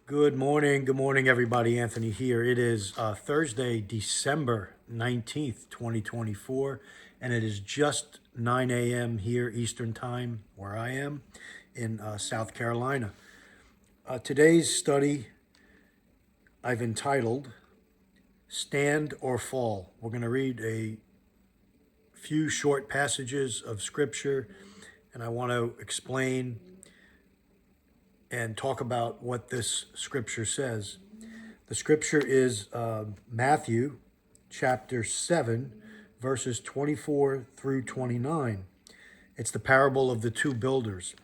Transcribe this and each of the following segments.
Good morning, everybody. Anthony here. It is Thursday, December 19th, 2024, and it is just 9 a.m. here Eastern Time, where I am in South Carolina. Today's study I've entitled Stand or Fall. We're going to read a few short passages of Scripture, and I want to explain and talk about what this scripture says. The scripture is Matthew chapter 7, verses 24 through 29. It's the parable of the two builders.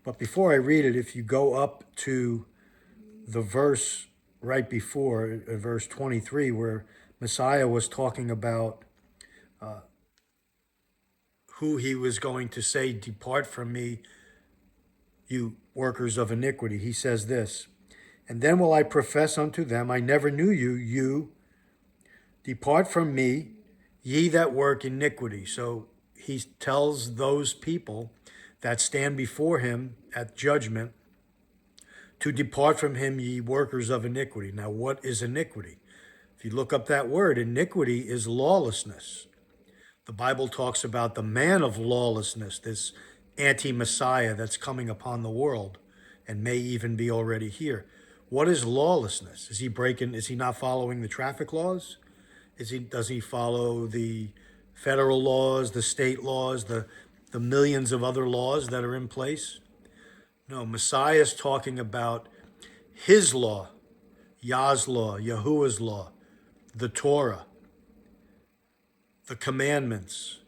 But before I read it, if you go up to the verse right before, verse 23, where Messiah was talking about who he was going to say, "Depart from me, you workers of iniquity," he says this, "And then will I profess unto them, I never knew you, you depart from me, ye that work iniquity." So he tells those people that stand before him at judgment to depart from him, ye workers of iniquity. Now, what is iniquity? If you look up that word, iniquity is lawlessness. The Bible talks about the man of lawlessness, this anti-Messiah that's coming upon the world and may even be already here. What is lawlessness? Is he not following the traffic laws? Does he follow the federal laws, the state laws, the millions of other laws that are in place? No, Messiah is talking about his law, Yah's law, Yahuwah's law, the Torah, the commandments.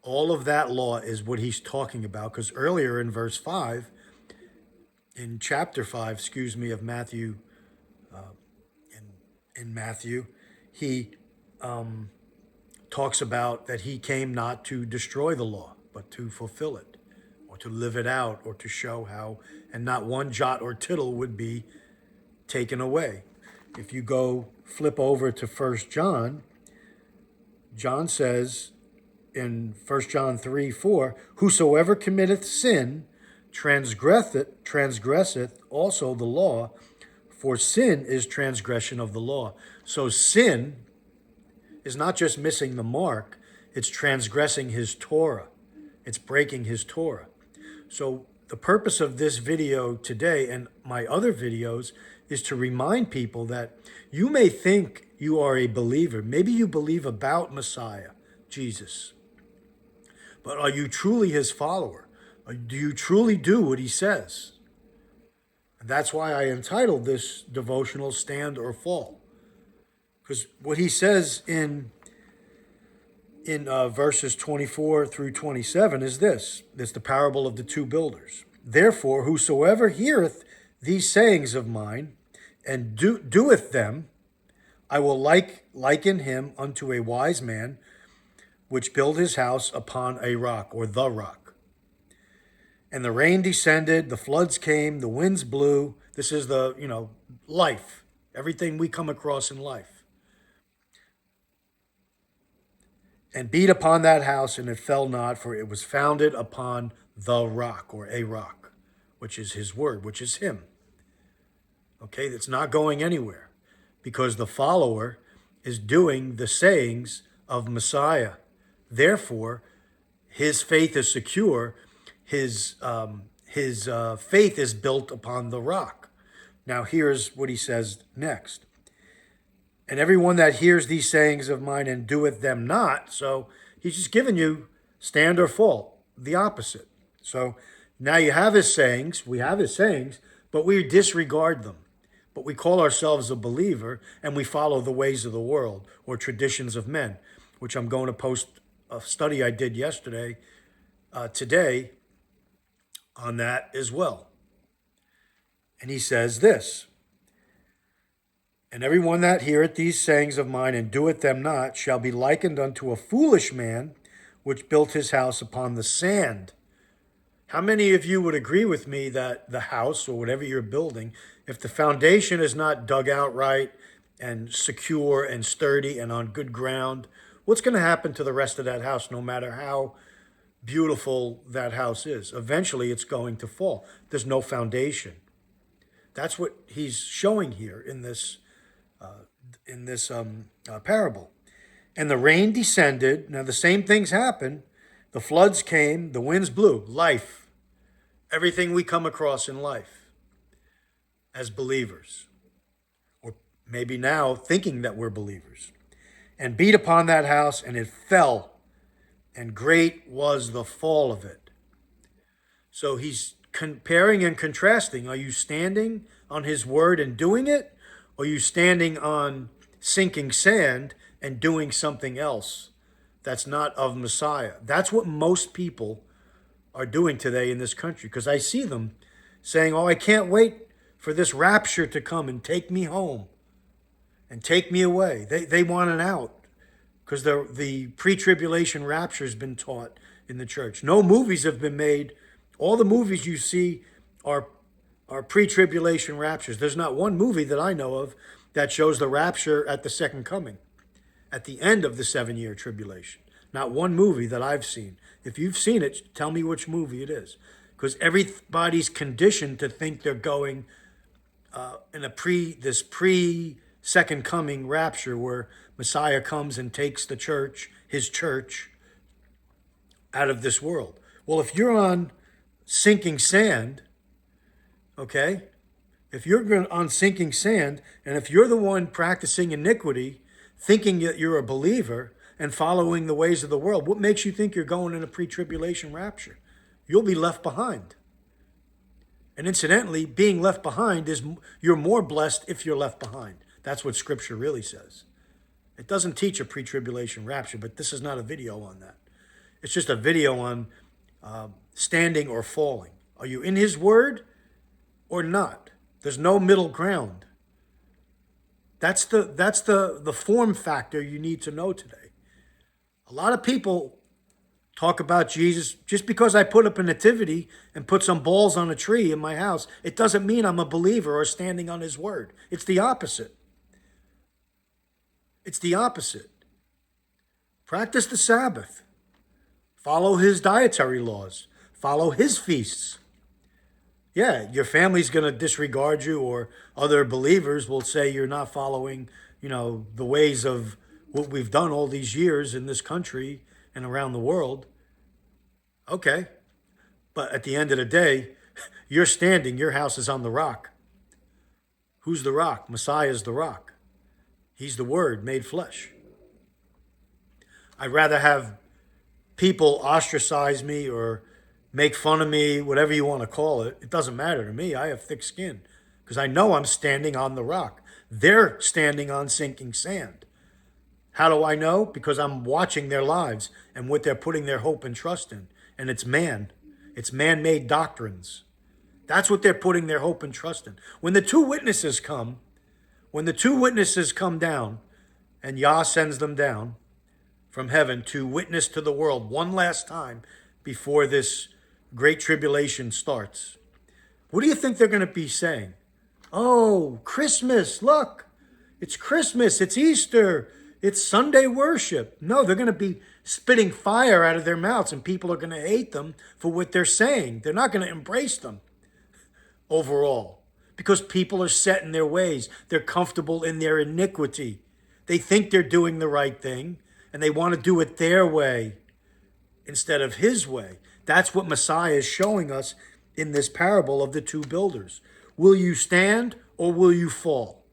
All of that law is what he's talking about, because earlier in verse 5, in chapter 5, of Matthew, in Matthew, he talks about that he came not to destroy the law, but to fulfill it, or to live it out, or to show how, and not one jot or tittle would be taken away. If you go flip over to 1 John, John says in 1 John 3:4, "Whosoever committeth sin transgresseth also the law, for sin is transgression of the law." So sin is not just missing the mark, it's transgressing his Torah. It's breaking his Torah. So the purpose of this video today and my other videos is to remind people that you may think you are a believer. Maybe you believe about Messiah, Jesus. But are you truly his follower? Do you truly do what he says? And that's why I entitled this devotional Stand or Fall. Because what he says in verses 24 through 27 is this. It's the parable of the two builders. "Therefore, whosoever heareth these sayings of mine and doeth them, I will liken him unto a wise man, which built his house upon a rock," or the rock. "And the rain descended, the floods came, the winds blew." This is the, life, everything we come across in life. "And beat upon that house, and it fell not, for it was founded upon the rock," or a rock, which is his word, which is him. Okay, it's not going anywhere, because the follower is doing the sayings of Messiah. Therefore, his faith is secure. His faith is built upon the rock. Now, here's what he says next. "And everyone that hears these sayings of mine and doeth them not," so he's just giving you stand or fall, the opposite. So now you have his sayings, we have his sayings, but we disregard them. But we call ourselves a believer, and we follow the ways of the world or traditions of men, which I'm going to post a study I did yesterday, today, on that as well. And he says this, "And everyone that heareth these sayings of mine and doeth them not shall be likened unto a foolish man, which built his house upon the sand." How many of you would agree with me that the house or whatever you're building, if the foundation is not dug out right and secure and sturdy and on good ground, what's going to happen to the rest of that house, no matter how beautiful that house is? Eventually, it's going to fall. There's no foundation. That's what he's showing here in this parable. And the rain descended. Now the same things happened. The floods came. The winds blew. Life. Everything we come across in life as believers, or maybe now thinking that we're believers, and beat upon that house, and it fell, and great was the fall of it. So he's comparing and contrasting. Are you standing on his word and doing it? Or are you standing on sinking sand and doing something else that's not of Messiah? That's what most people are doing today in this country, because I see them saying, oh, I can't wait for this rapture to come and take me home and take me away. They want an out because the pre-tribulation rapture has been taught in the church. No movies have been made. All the movies you see are pre-tribulation raptures. There's not one movie that I know of that shows the rapture at the second coming, at the end of the 7-year tribulation. Not one movie that I've seen. If you've seen it, tell me which movie it is. Because everybody's conditioned to think they're going in this pre-second coming rapture where Messiah comes and takes the church, his church, out of this world. Well, if you're on sinking sand, okay, if you're on sinking sand, and if you're the one practicing iniquity, thinking that you're a believer and following the ways of the world, what makes you think you're going in a pre-tribulation rapture? You'll be left behind. And incidentally, being left behind you're more blessed if you're left behind. That's what Scripture really says. It doesn't teach a pre-tribulation rapture, but this is not a video on that. It's just a video on standing or falling. Are you in his word or not? There's no middle ground. That's the form factor you need to know today. A lot of people talk about Jesus. Just because I put up a nativity and put some balls on a tree in my house, it doesn't mean I'm a believer or standing on his word. It's the opposite. It's the opposite. Practice the Sabbath. Follow his dietary laws. Follow his feasts. Yeah, your family's going to disregard you, or other believers will say you're not following, the ways of what we've done all these years in this country and around the world. Okay. But at the end of the day, you're standing, your house is on the rock. Who's the rock? Messiah's the rock. He's the Word made flesh. I'd rather have people ostracize me or make fun of me, whatever you want to call it. It doesn't matter to me. I have thick skin because I know I'm standing on the rock. They're standing on sinking sand. How do I know? Because I'm watching their lives and what they're putting their hope and trust in. And it's man. It's man-made doctrines. That's what they're putting their hope and trust in. When the two witnesses come down, and Yah sends them down from heaven to witness to the world one last time before this great tribulation starts, what do you think they're going to be saying? Oh, Christmas, look, it's Christmas, it's Easter, it's Sunday worship. No, they're going to be spitting fire out of their mouths, and people are going to hate them for what they're saying. They're not going to embrace them overall because people are set in their ways. They're comfortable in their iniquity. They think they're doing the right thing, and they want to do it their way instead of his way. That's what Messiah is showing us in this parable of the two builders. Will you stand or will you fall?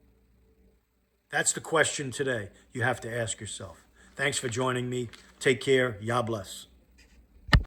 That's the question today you have to ask yourself. Thanks for joining me. Take care. Yah bless.